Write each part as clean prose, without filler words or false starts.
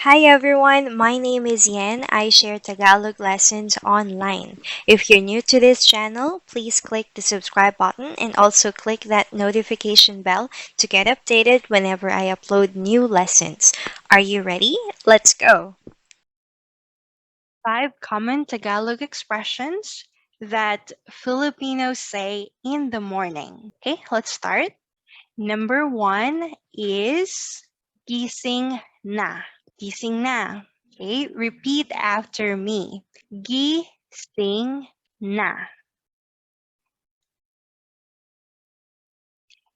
Hi everyone, my name is Yen. I share Tagalog lessons online. If you're new to this channel, please click the subscribe button and also click that notification bell to get updated whenever I upload new lessons. Are you ready? Let's go! 5 common Tagalog expressions that Filipinos say in the morning. Okay, let's start. Number 1 is gising na. Gising na. Okay, repeat after me. Gising na.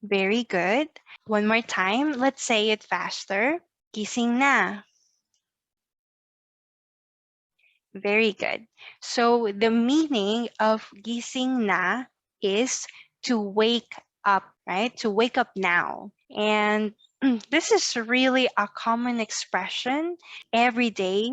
Very good. One more time. Let's say it faster. Gising na. Very good. So the meaning of gising na is to wake up, right? To wake up now. And this is really a common expression every day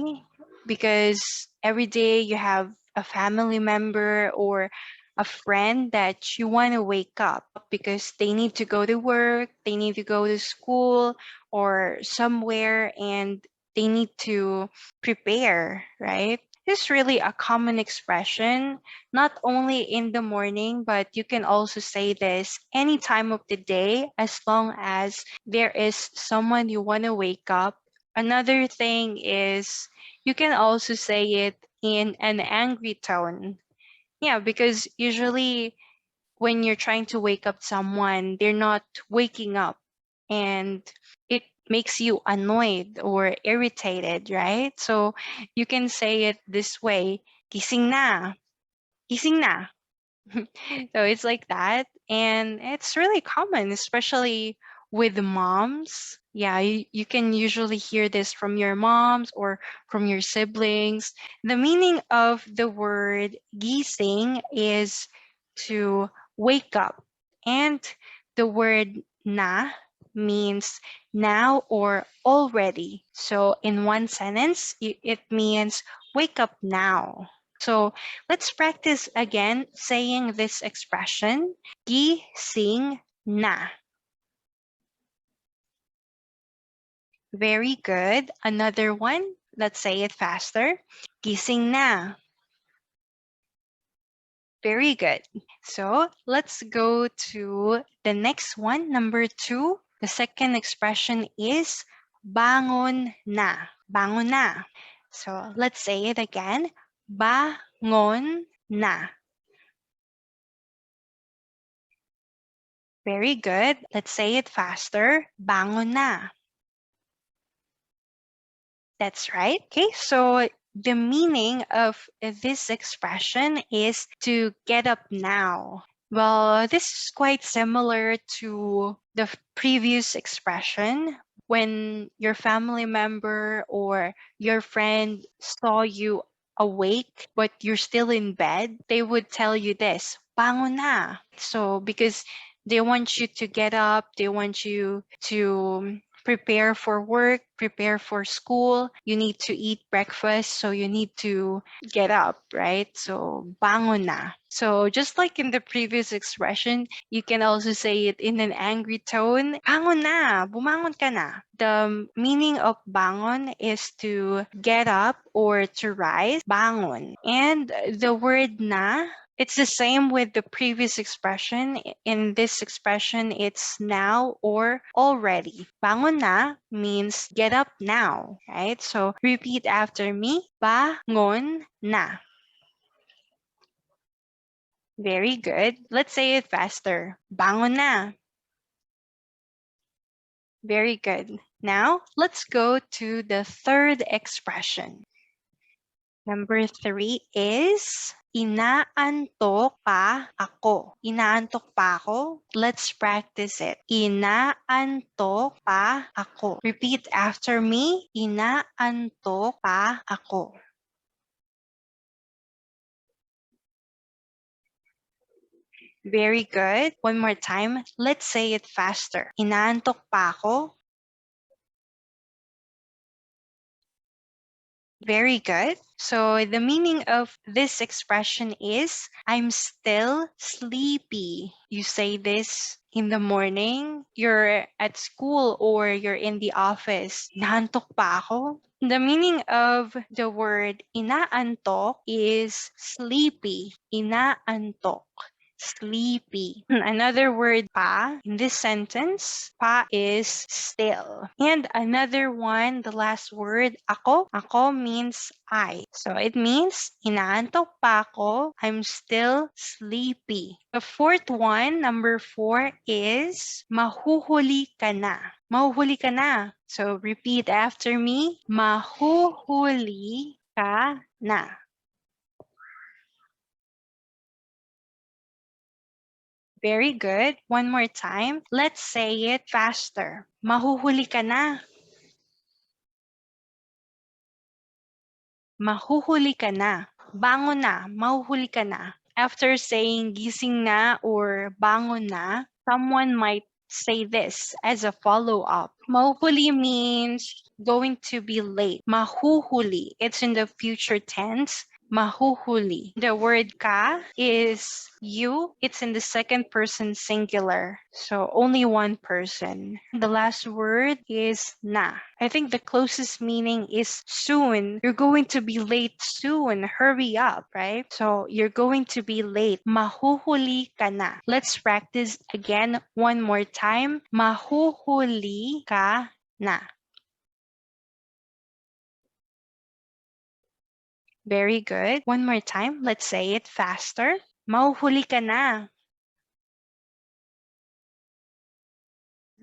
because every day you have a family member or a friend that you want to wake up because they need to go to work, they need to go to school or somewhere, and they need to prepare, right? It's really a common expression, not only in the morning, but you can also say this any time of the day as long as there is someone you want to wake up. Another thing is you can also say it in an angry tone. Yeah, because usually when you're trying to wake up someone, they're not waking up and it makes you annoyed or irritated, right? So you can say it this way, gising na, gising na. So it's like that. And it's really common, especially with moms. Yeah, you can usually hear this from your moms or from your siblings. The meaning of the word gising is to wake up. And the word na means now or already. So in one sentence, it means wake up now. So let's practice again saying this expression, gising na. Very good. Another one, let's say it faster. Gising na. Very good. So let's go to the next one, number 2. The second expression is bangon na. Bangon na. So let's say it again. Bangon na. Very good. Let's say it faster. Bangon na. That's right. Okay, so the meaning of this expression is to get up now. Well, this is quite similar to the previous expression. When your family member or your friend saw you awake but you're still in bed, they would tell you this, bangon na. So because they want you to get up, they want you to prepare for work, prepare for school. You need to eat breakfast, so you need to get up, right? So, bangon na. So, just like in the previous expression, you can also say it in an angry tone. Bangon na, bumangon ka na. The meaning of bangon is to get up or to rise, bangon. And the word na, it's the same with the previous expression. In this expression, it's now or already. Bangon na means get up now, right? So repeat after me. Bangon na. Very good. Let's say it faster. Bangon na. Very good. Now, let's go to the third expression. Number 3 is inaantok pa ako. Inaantok pa ako. Let's practice it. Inaantok pa ako. Repeat after me. Inaantok pa ako. Very good. One more time. Let's say it faster. Inaantok pa ako. Very good. So the meaning of this expression is I'm still sleepy. You say this in the morning, you're at school or you're in the office. Naantok pa ako? The meaning of the word inaantok is sleepy. Inaantok. Sleepy. Another word pa in this sentence, pa is still. And another one, the last word, ako. Ako means I. So it means inaantok pa ako. I'm still sleepy. The fourth one, number 4, is mahuhuli ka na. Mahuhuli ka na. So repeat after me. Mahuhuli ka na. Very good. One more time. Let's say it faster. Mahuhuli ka na. Mahuhuli ka na. Bangon na. Mahuhuli ka na. After saying gising na or bangon na, someone might say this as a follow-up. Mahuhuli means going to be late. Mahuhuli, it's in the future tense. Mahuhuli. The word ka is you. It's in the second person singular. So only one person. The last word is na. I think the closest meaning is soon. You're going to be late soon. Hurry up, right? So you're going to be late. Mahuhuli ka na. Let's practice again one more time. Mahuhuli ka na. Very good. One more time. Let's say it faster. Mahuhuli ka na.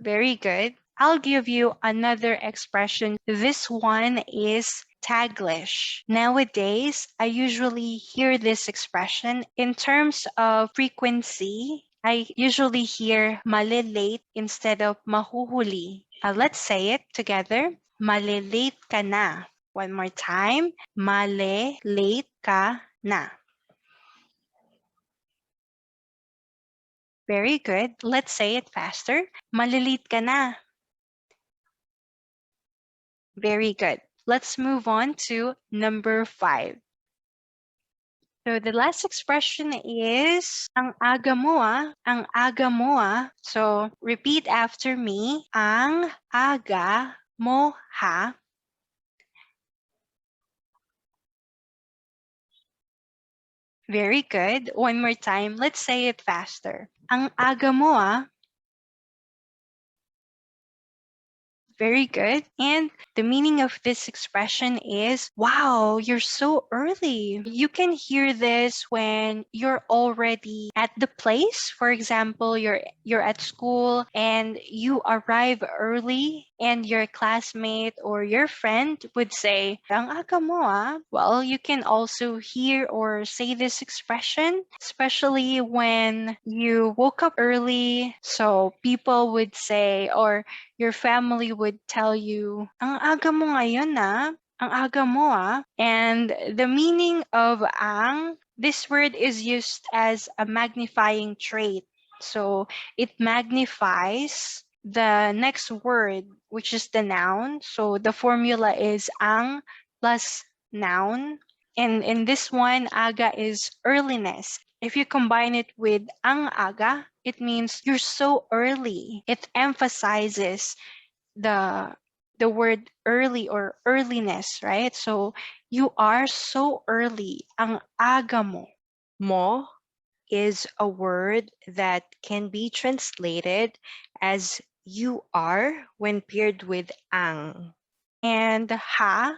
Very good. I'll give you another expression. This one is Taglish. Nowadays, I usually hear this expression in terms of frequency. I usually hear malilate instead of mahuhuli. Let's say it together. Malilate ka na. One more time. Malilate ka na. Very good. Let's say it faster. Malilate ka na. Very good. Let's move on to number 5. So the last expression is ang aga mo ah, ang aga mo ah. So repeat after me, ang aga mo ha. Very good. One more time. Let's say it faster. Ang aga mo ah. Very good. And the meaning of this expression is, wow, you're so early. You can hear this when you're already at the place. For example, you're at school and you arrive early and your classmate or your friend would say, ang aga mo ah. Well, you can also hear or say this expression, especially when you woke up early. So people would say, or your family would tell you, ang aga mo ngayon ah, ang aga mo ah. And the meaning of ang, this word is used as a magnifying trait. So it magnifies the next word, which is the noun. So the formula is ang plus noun. And in this one, aga is earliness. If you combine it with ang aga, it means you're so early. It emphasizes the word early or earliness, right? So you are so early. Ang aga mo. Mo is a word that can be translated as you are when paired with ang. And ha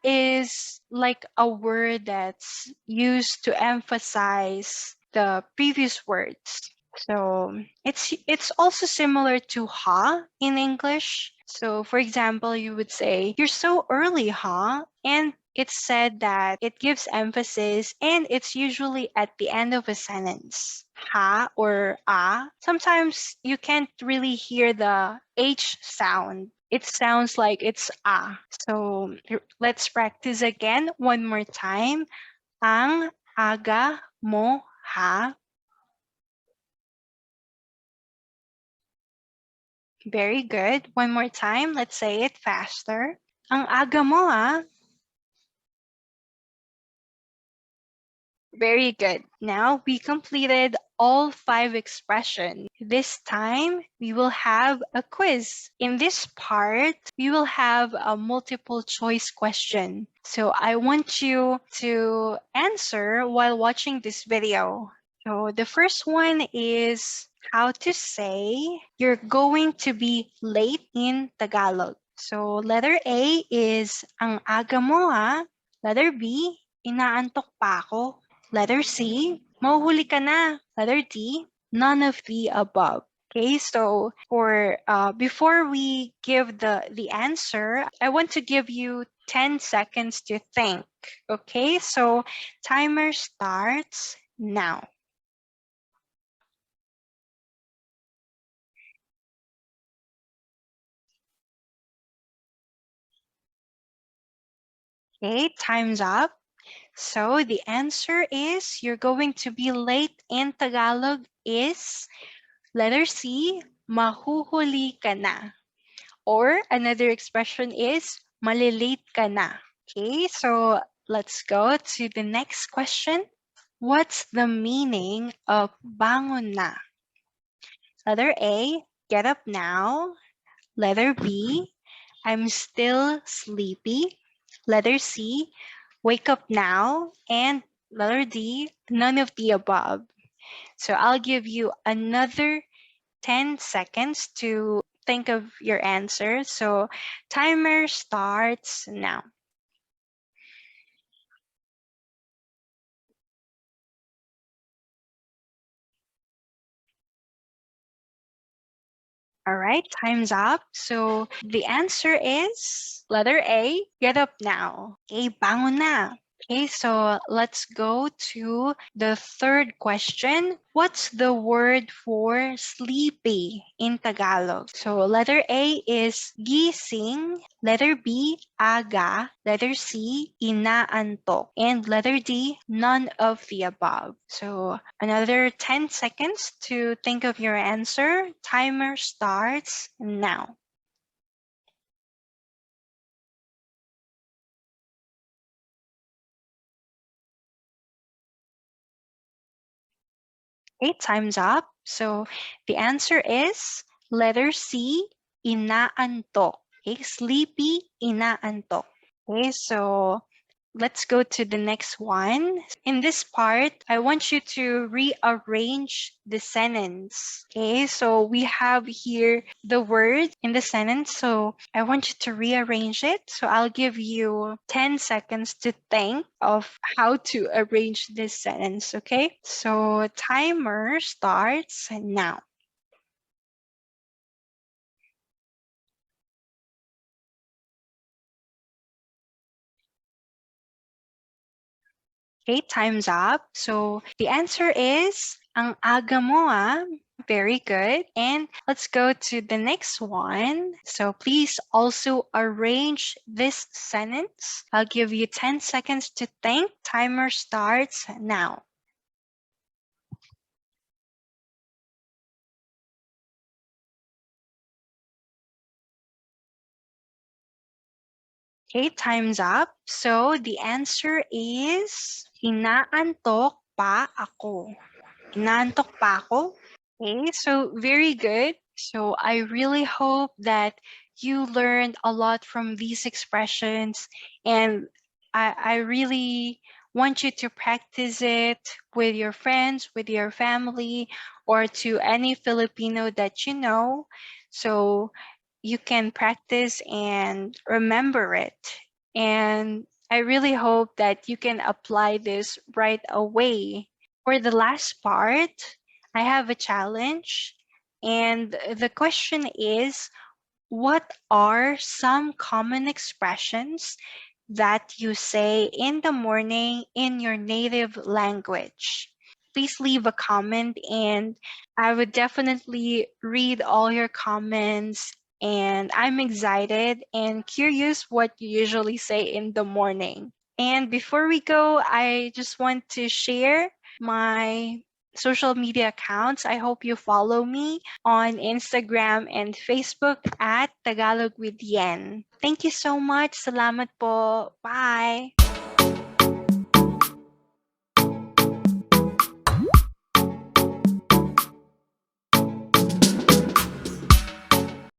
is like a word that's used to emphasize the previous words. So it's also similar to ha in English. So for example, you would say, "You're so early, huh?" And it's said that it gives emphasis and it's usually at the end of a sentence. Ha or a. Sometimes you can't really hear the H sound. It sounds like it's a. So let's practice again one more time. Ang aga mo ha. Very good. One more time. Let's say it faster. Ang aga mo ah. Very good. Now we completed all 5 expressions. This time, we will have a quiz. In this part, we will have a multiple choice question. So I want you to answer while watching this video. So the first one is how to say you're going to be late in Tagalog. So letter A is ang aga mo ha. Letter B, inaantok pa ako. Letter C, mahuhuli ka na. Letter D, none of the above. Okay, so for before we give the answer, I want to give you 10 seconds to think. Okay, so timer starts now. Okay, time's up. So the answer is you're going to be late in Tagalog is letter C, mahuhuli ka na. Or another expression is malilate ka na. Okay, so let's go to the next question. What's the meaning of bangon na? Letter A, get up now. Letter B, I'm still sleepy. Letter C, wake up now. And letter D, none of the above. So I'll give you another 10 seconds to think of your answer. So timer starts now. All right, time's up. So the answer is letter A, get up now. Okay, bangon na. Okay, so let's go to the third question. What's the word for sleepy in Tagalog? So letter A is gising, letter B, aga, letter C, inaantok, and letter D, none of the above. So another 10 seconds to think of your answer. Timer starts now. Okay, time's up. So the answer is letter C, inaantok. Okay, sleepy, inaantok. Okay, so let's go to the next one. In this part, I want you to rearrange the sentence. Okay, so we have here the word in the sentence. So I want you to rearrange it. So I'll give you 10 seconds to think of how to arrange this sentence. Okay, so timer starts now. Okay, time's up. So the answer is ang aga mo ah. Very good. And let's go to the next one. So please also arrange this sentence. I'll give you 10 seconds to think. Timer starts now. Okay, time's up. So the answer is inaantok pa ako. Inaantok pa ako. Okay, so very good. So I really hope that you learned a lot from these expressions, and I really want you to practice it with your friends, with your family, or to any Filipino that you know, so you can practice and remember it. And I really hope that you can apply this right away. For the last part, I have a challenge, and the question is, what are some common expressions that you say in the morning in your native language? Please leave a comment, and I would definitely read all your comments. And I'm excited and curious what you usually say in the morning. And before we go, I just want to share my social media accounts. I hope you follow me on Instagram and Facebook at Tagalog with Yen. Thank you so much. Salamat po. Bye.